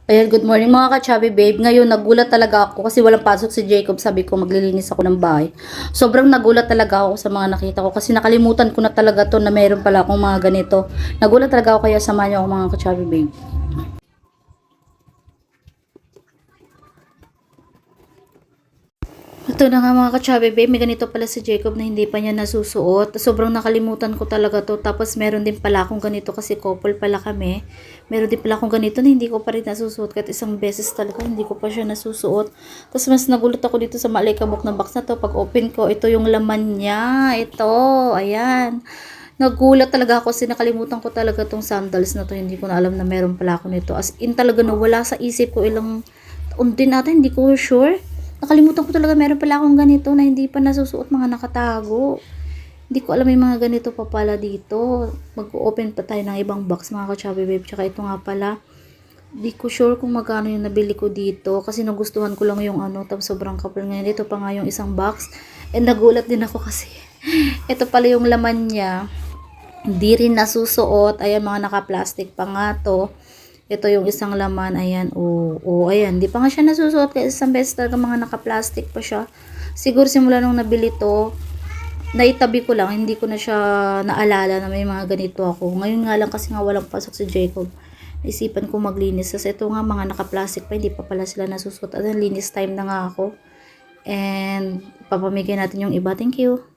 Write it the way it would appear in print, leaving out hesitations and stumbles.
Ayan, good morning mga ka-chubby babe. Ngayon, nagulat talaga ako kasi walang pasok si Jacob. Sabi ko, maglilinis ako ng bahay. Sobrang nagulat talaga ako sa mga nakita ko kasi nakalimutan ko na talaga to na meron pala akong mga ganito. Nagulat talaga ako kaya samahan niyo ako mga ka-chubby babe. Ito na nga mga ka-chubby babe, may ganito pala si Jacob na hindi pa niya nasusuot. Sobrang nakalimutan ko talaga to. Tapos meron din pala akong ganito kasi couple pala kami. Meron din pala akong ganito na hindi ko pa rin nasusuot. Kahit isang beses talaga hindi ko pa siya nasusuot. Tapos mas nagulat ako dito sa maalikabok na box na to. Pag open ko, ito yung laman niya. Ito, ayan. Nagulat talaga ako kasi nakalimutan ko talaga tong sandals na to. Hindi ko na alam na meron pala ako nito. As in talaga nawala sa isip ko ilang taon din ata, hindi ko sure. Nakalimutan ko talaga meron pala akong ganito na hindi pa nasusuot, mga nakatago. Hindi ko alam may mga ganito pa pala dito. Mag-open pa tayo ng ibang box mga ka-chubby babe. Tsaka ito nga pala. Hindi ko sure kung magkano yung nabili ko dito. Kasi nagustuhan ko lang yung ano. Tapos sobrang kapal ngayon. Ito pa nga yung isang box. And nagulat din ako kasi. Ito pala yung laman niya. Hindi rin nasusuot. Ayan, mga naka-plastic pa nga to. Ito yung isang laman, ayan, ayan, di pa nga siya nasusuot kasi isang beses talaga mga naka-plastic pa siya. Siguro simula nung nabili to, naitabi ko lang, hindi ko na siya naalala na may mga ganito ako. Ngayon nga lang kasi nga walang pasok si Jacob. Naisipan ko maglinis kasi ito nga mga naka-plastic pa, hindi pa pala sila nasusuot. At linis time na nga ako. And papamigay natin yung iba. Thank you.